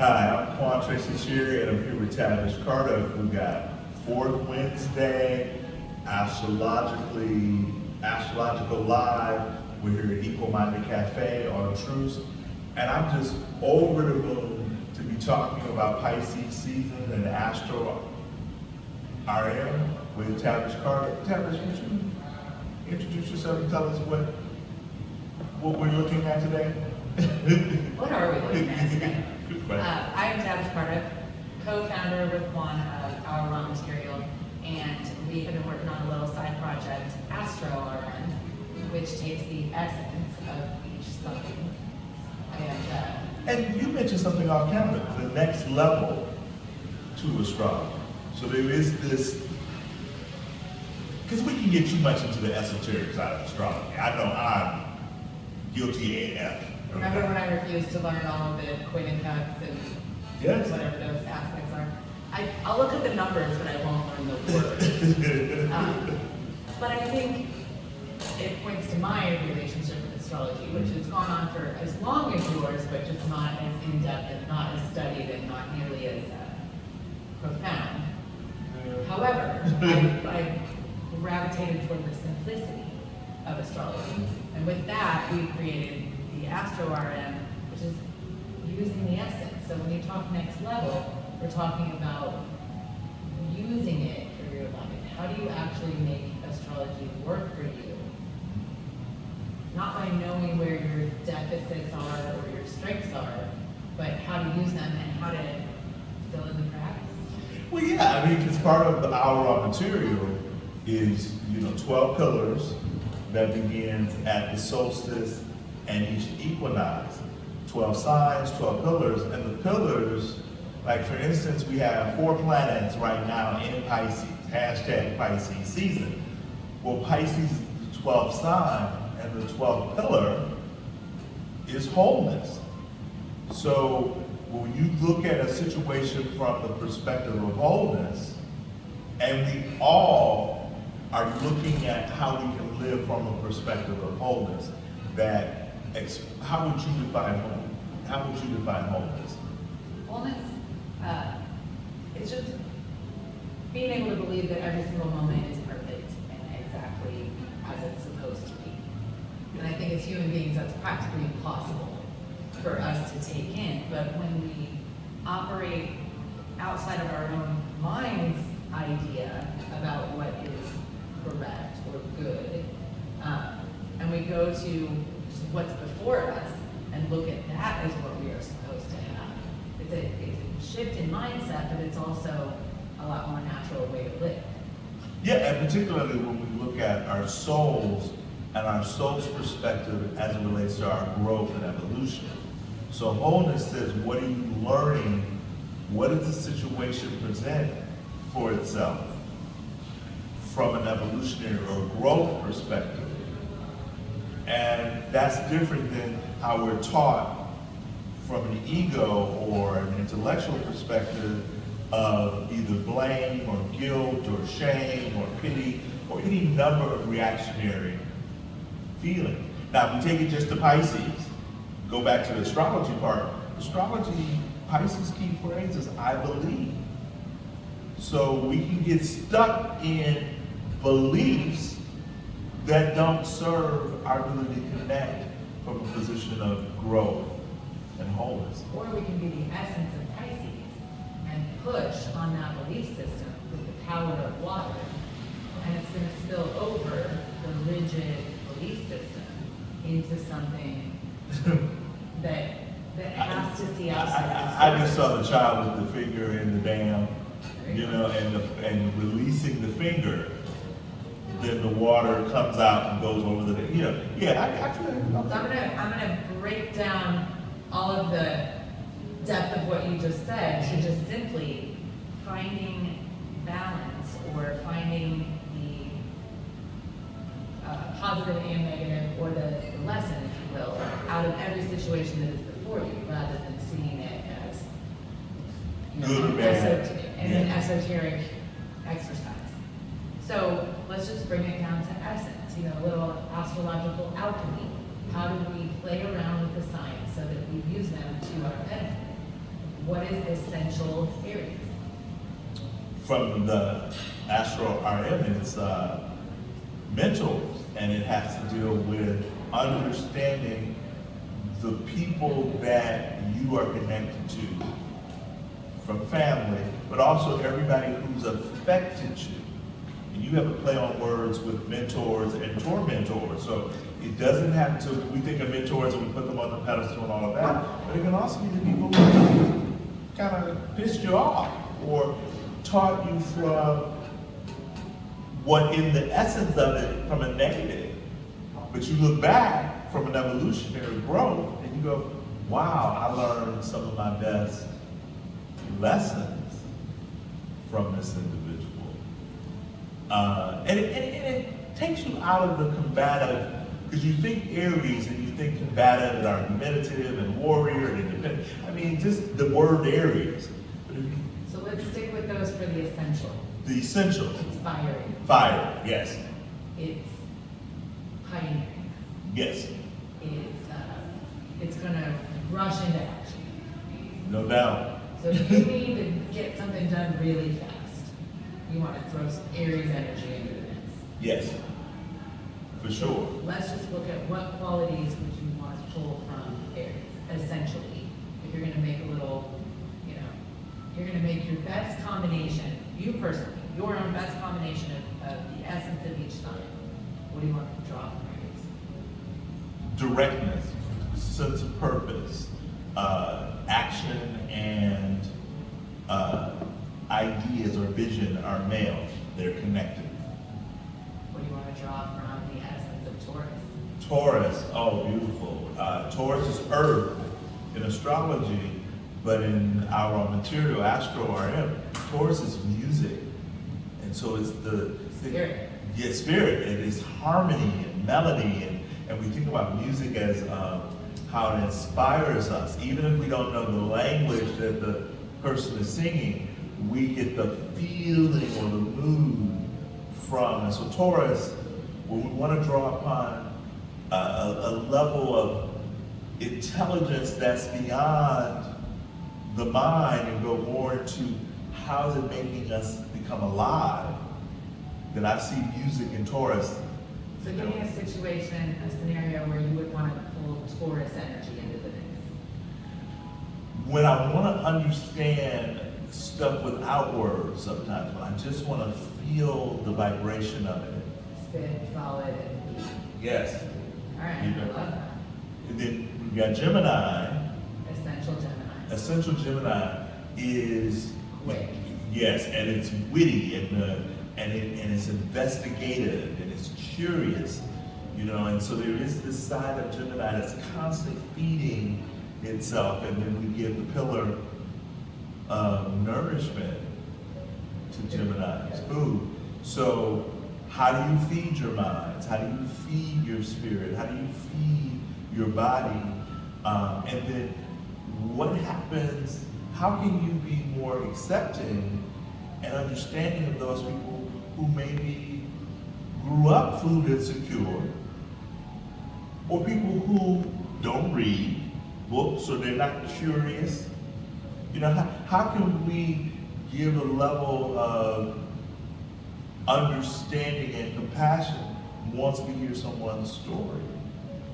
Hi, I'm Quan Tracy Shearer, and I'm here with Tavish Carter, who got Fourth Wednesday, Astrological Live. We're here at Equal Minded Cafe on Troost, and I'm just over the moon to be talking about Pisces season and AstrORM with Tavish Carter. Tavish, would you introduce yourself and tell us what we're looking at today? What are we looking at today? Good question. I am Tavish Quan, co-founder with Quan of Our Raw Material, and we have been working on a little side project, AstrORM, which takes the essence of each something. And you mentioned something off camera, the next level to astrology. So there is this, because we can get too much into the esoteric side of astrology. I know I'm guilty AF. Remember when I refused to learn all of the quincunx and whatever those aspects are? I'll look at the numbers, but I won't learn the words. But I think it points to my relationship with astrology, which has gone on for as long as yours, but just not as in-depth and not as studied and not nearly as profound. However, I gravitated toward the simplicity of astrology. And with that, we created the AstrORM, which is using the essence. So when you talk next level, we're talking about using it for your life. How do you actually make astrology work for you? Not by knowing where your deficits are or your strengths are, but how to use them and how to fill in the cracks. Well, yeah, I mean, because part of our raw material is, 12 pillars that begins at the solstice and each equinox. 12 signs, 12 pillars, and the pillars, like for instance, we have 4 planets right now in Pisces, #Pisces season. Well, Pisces, the 12th sign, and the 12th pillar is wholeness. So when you look at a situation from the perspective of wholeness, and we all are looking at how we can live from a perspective of wholeness, how would you define wholeness? How would you define wholeness? Wholeness, it's just being able to believe that every single moment is perfect and exactly as it's supposed to be. And I think as human beings, that's practically impossible for us to take in. But when we operate outside of our own mind's idea about what is correct or good, and we go to just what's before us and look at that as what we are supposed to have. It's a shift in mindset, but it's also a lot more natural way to live. Yeah, and particularly when we look at our souls and our soul's perspective as it relates to our growth and evolution. So wholeness says, what are you learning? What does the situation present for itself from an evolutionary or growth perspective? And that's different than how we're taught from an ego or an intellectual perspective of either blame or guilt or shame or pity or any number of reactionary feelings. Now, if we take it just to Pisces, go back to the astrology part, astrology, Pisces key phrase is I believe. So we can get stuck in beliefs that don't serve our ability to connect from a position of growth and wholeness. Or we can be the essence of Pisces and push on that belief system with the power of water, and it's going to spill over the rigid belief system into something that has to see outside. I just saw the child with the finger in the dam, and releasing the finger. Then the water comes out and goes over the, I feel it. So I'm gonna break down all of the depth of what you just said to just simply finding balance or finding the positive and negative, or the lesson, if you will, out of every situation that is before you, rather than seeing it as Good or bad. An esoteric exercise. So let's just bring it down to essence, a little astrological alchemy. How do we play around with the science so that we use them to our benefit? what is essential Aries? From the AstrORM, it's mentors, and it has to deal with understanding the people that you are connected to from family, but also everybody who's affected you. And you have a play on words with mentors and tormentors. So it doesn't have to, we think of mentors and we put them on the pedestal and all of that, but it can also be the people who kind of pissed you off or taught you from what in the essence of it from a negative. But you look back from an evolutionary growth and you go, wow, I learned some of my best lessons from this individual. And it takes you out of the combative, because you think Aries and you think combative and argumentative and warrior and independent. I mean, just the word Aries. But if you, So let's stick with those for the essential. the essentials. It's fiery. Fire, yes. It's pioneering. Yes. It's gonna rush into action. No doubt. So if you need to get something done really fast, you want to throw some Aries energy into the mix. Yes. For sure. Let's just look at what qualities would you want to pull from Aries, essentially. If you're gonna make a little, you're gonna make your best combination, you personally, your own best combination of the essence of each sign. What do you want to draw from Aries? Directness, sense of purpose, action, and ideas or vision are male. They're connected. What do you want to draw from the essence of Taurus? Taurus, oh, beautiful. Taurus is earth in astrology, but in our material, AstrORM, Taurus is music. And so it's the Spirit. Yeah, spirit. It is harmony and melody. And we think about music as how it inspires us. Even if we don't know the language that the person is singing, we get the feeling or the mood from. And so Taurus, when we want to draw upon a level of intelligence that's beyond the mind and go more into how is it making us become alive, then I see music in Taurus. So give me a situation, a scenario where you would want to pull Taurus energy into the mix. When I want to understand stuff without words sometimes, when I just want to feel the vibration of it. Sit solid and deep. Yes. All right, I love that. And then we've got Gemini. Essential Gemini. Essential Gemini is, Quick. yes, and it's witty and it's investigative and it's curious, and so there is this side of Gemini that's constantly feeding itself, and then we give the pillar of nourishment to Gemini's food. So how do you feed your minds? How do you feed your spirit? How do you feed your body? And then what happens? How can you be more accepting and understanding of those people who maybe grew up food insecure, or people who don't read books or they're not curious? How can we give a level of understanding and compassion once we hear someone's story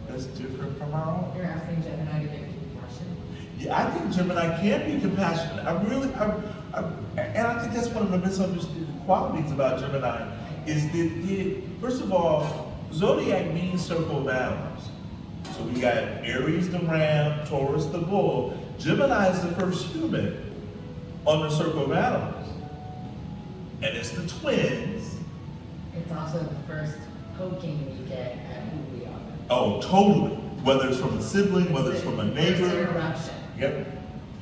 that's different from our own? You're asking Gemini to give compassion? Yeah, I think Gemini can be compassionate. And I think that's one of the misunderstood qualities about Gemini is that first of all, zodiac means circle of animals. So we got Aries the ram, Taurus the bull. Gemini is the first human on the circle of animals. And it's the twins. It's also the first poking we get at who we are. Oh, totally. Whether it's from a sibling, whether it's from a neighbor. Interruption. Yep.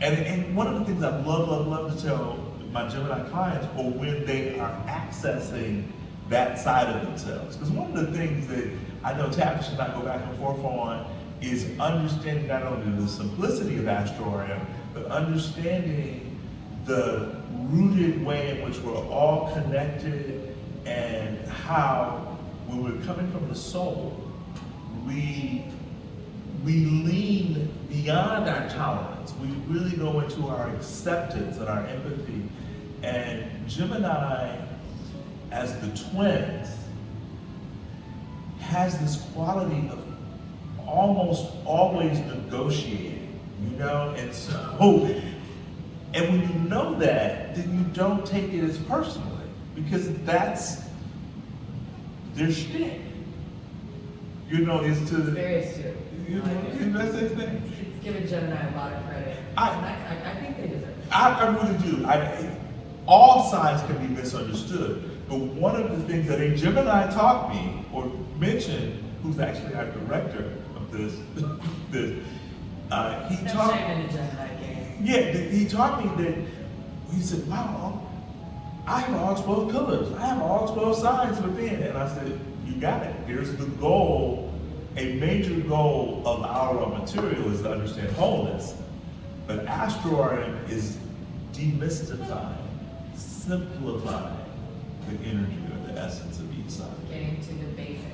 And one of the things I love to tell my Gemini clients, or when they are accessing that side of themselves. Because one of the things that I know Tavish and I go back and forth on is understanding not only the simplicity of AstrORM, but understanding the rooted way in which we're all connected, and how when we're coming from the soul, we lean beyond our tolerance. We really go into our acceptance and our empathy. And Gemini, as the twins, has this quality of almost always negotiating, you know? And so, and when you know that, then you don't take it as personally, because that's their shtick. You know, is to... It's very astute. You know, that's their thing. It's giving Gemini a lot of credit. I think they deserve it. I really do. All signs can be misunderstood, but one of the things that a Gemini taught me, or mentioned, who's actually our director of this, he No taught... shame in the Gemini game. Yeah, he taught me that, he said, wow, I have all 12 pillars. I have all 12 signs within. And I said, you got it. Here's the goal. A major goal of our material is to understand wholeness. But AstrORM is demystifying, simplifying the energy or the essence of each sign. Getting to the basics.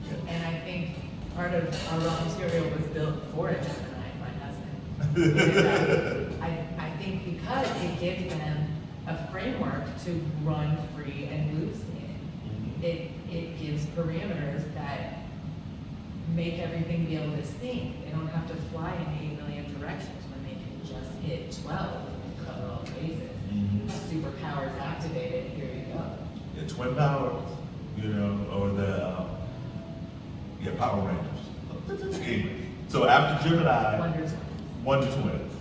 Yeah. And I think part of our raw material was built for a Gemini, my husband. And, I think because it gives them a framework to run free and loose in, it gives parameters that make everything be able to sync. They don't have to fly in 8 million directions when they can just hit 12 and cover all bases. Superpowers activated, here you go. Yeah, twin powers, you know, or the Power Rangers. Anyway, so after Gemini, Wonder Twins,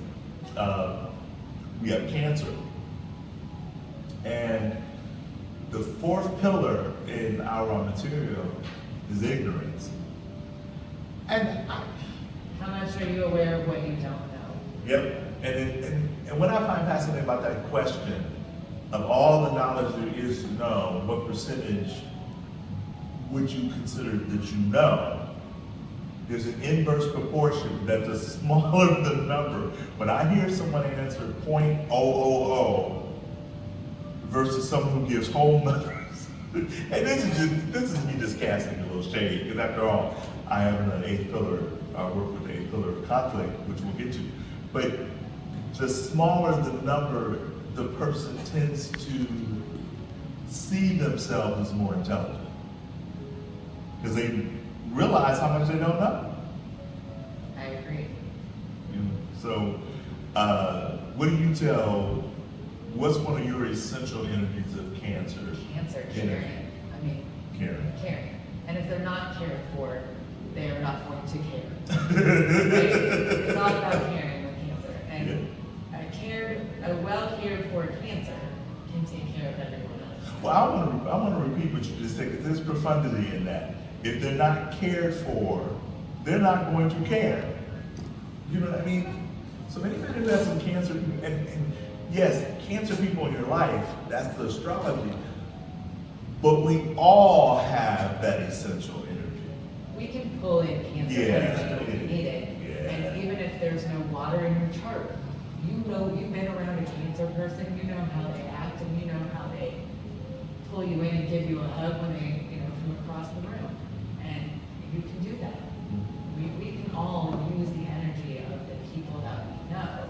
we have Cancer. And the fourth pillar in our material is ignorance. And How much are you aware of what you don't know? yep, and what I find fascinating about that question, of all the knowledge there is to know, what percentage would you consider that you know? There's an inverse proportion that the smaller the number. When I hear someone answer 0.000 versus someone who gives whole numbers, and this is me just casting a little shade, because after all, I have an eighth pillar, I work with the eighth pillar of conflict, which we'll get to. But the smaller the number, the person tends to see themselves as more intelligent, because they realize how much they don't know. I agree. So, what do you tell? What's one of your essential energies of Cancer? Cancer, caring. I mean, caring. And if they're not cared for, they are not going to care. Right? It's all about caring with Cancer. And a well cared for Cancer can take care of everyone else. Well, I want to repeat what you just said, because there's profundity in that. If they're not cared for, they're not going to care. You know what I mean? So anybody who has some Cancer, and yes, Cancer people in your life, that's the astrology. But we all have that essential energy. We can pull in Cancer energy when we need it. Yeah. And even if there's no water in your chart, you know, you've been around a Cancer person, you know how they act, and you know how they pull you in and give you a hug when they, from across the room. And you can do that. We can all use the energy of the people that we know,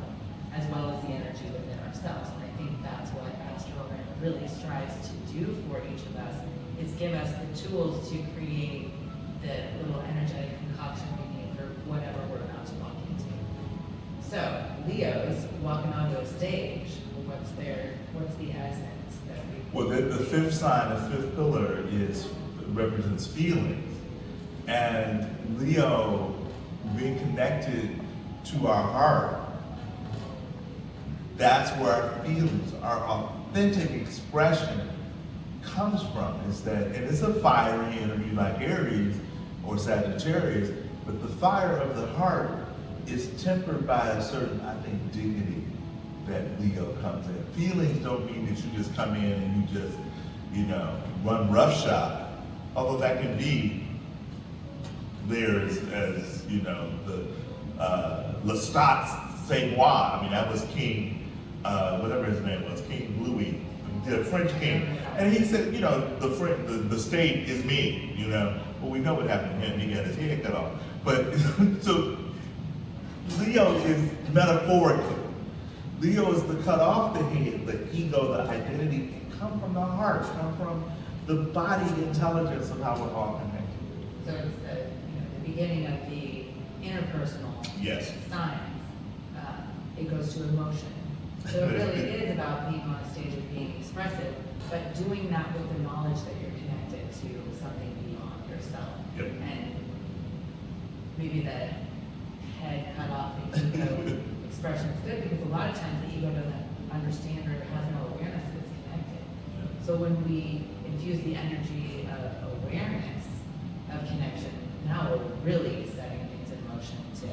as well as the energy within ourselves. And I think that's what AstrORM really strives to do for each of us, is give us the tools to create the little energetic concoction we need for whatever we're about to walk into. So, Leos walking onto a stage, what's the essence that we... Well, the fifth sign, the fifth pillar represents feelings. And Leo, being connected to our heart, that's where our feelings, our authentic expression comes from. Is that, and it's a fiery energy like Aries or Sagittarius, but the fire of the heart is tempered by a certain, I think, dignity that Leo comes in. Feelings don't mean that you just come in and you just, run roughshod. Although that can be there as the Lestat Saint Moi. I mean, that was King, whatever his name was, King Louis, the French king. And he said, the state is me, Well, we know what happened to him. He got his head cut off. But, so, Leo is metaphorically. Leo is the cut off the head, the ego, the identity. It come from the heart, come from the body intelligence of how we're all connected. So it's the beginning of the interpersonal Yes. science. It goes to emotion. So it really is about being on a stage of being expressive, but doing that with the knowledge that you're connected to something beyond yourself. Yep. And maybe the head cut off the ego expression is good because a lot of times the ego doesn't understand or has no awareness that it's connected. So when we infuse the energy of awareness of connection, now we're really setting things in motion to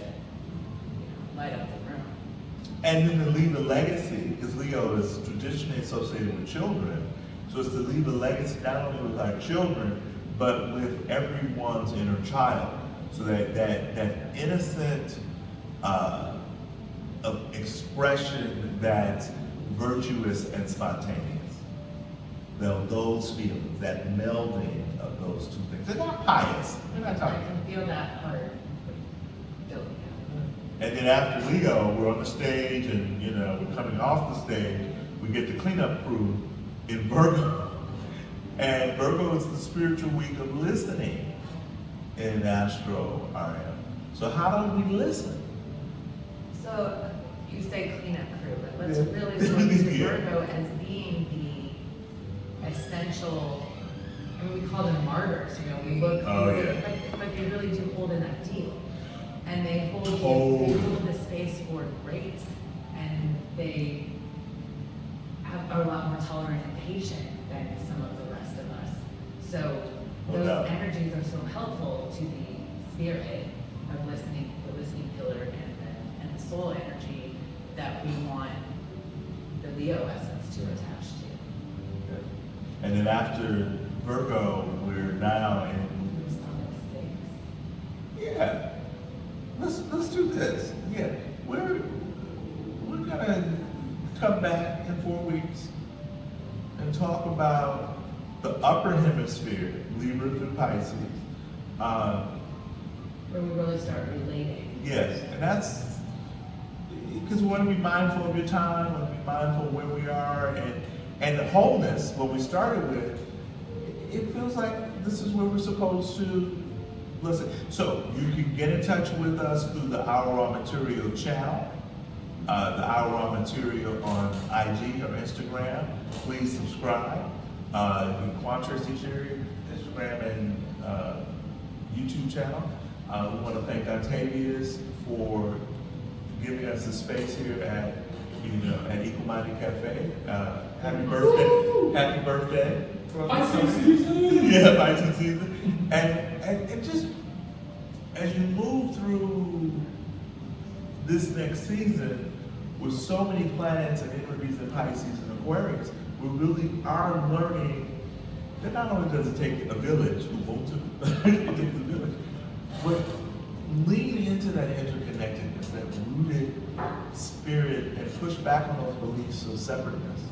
light up the room. And then to leave a legacy, because Leo is traditionally associated with children, so it's to leave a legacy not only with our children, but with everyone's inner child. So that innocent of expression that's virtuous and spontaneous. Those feelings, that melding of those two things. They're not pious. We're not I talking. can feel that part building up. And then after Leo, we're on the stage and, we're coming off the stage, we get the cleanup crew in Virgo. And Virgo is the spiritual week of listening in AstrORM. So how do we listen? So you say cleanup crew, but let's Yeah. really look to Yeah. Virgo as being the essential, we call them martyrs, we look, Oh, yeah. but they really do hold in that deal. And they hold the space for grace, and they are a lot more tolerant and patient than some of the rest of us. So No those doubt. energies are so helpful to the spirit of listening, the listening pillar, and the soul energy that we want the Leo essence to attach to. And then after Virgo, we're now in, yeah, let's do this. Yeah, we're gonna come back in 4 weeks and talk about the upper hemisphere, Libra through Pisces. Where we really start relating. Yes, and that's because we want to be mindful of your time, we want to be mindful of where we are, and the wholeness, what we started with, it feels like this is where we're supposed to listen. So you can get in touch with us through the Our Raw Material channel, the Our Raw Material on IG or Instagram. Please subscribe. Quantress Teacher, Instagram and YouTube channel. We want to thank Tavish for giving us the space here at Equal Minded Cafe. Happy birthday! Happy birthday! Pisces season! Yeah, Pisces season. And just as you move through this next season with so many planets and energies in Pisces and Aquarius, we really are learning that not only does it take a village, Ubuntu, it takes a village, but lean into that interconnectedness, that rooted spirit, and push back on those beliefs of separateness.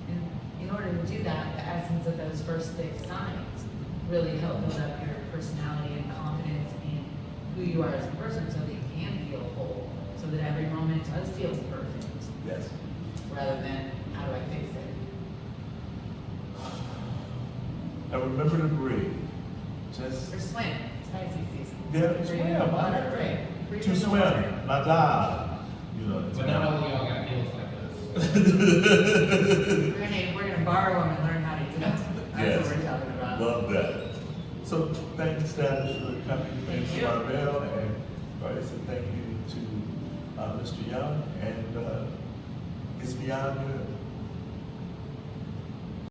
And in order to do that, the essence of those first 6 signs really help build up your personality and confidence in who you are as a person so that you can feel whole, so that every moment does feel perfect, Yes. rather than how do I fix it? And remember to breathe. Just Or swim, it's Pisces season. yeah, Breathe swim, in the water, right? Breathe to in the swim, water. nadar. But not all y'all got deals like this. We're gonna borrow them and learn how to do them. That's Yes. what we're talking about. Love that. So thanks, Tavish, for coming. Thanks, Thank you. Marvell, and Bryce, and thank you to Mr. Young. And it's beyond good.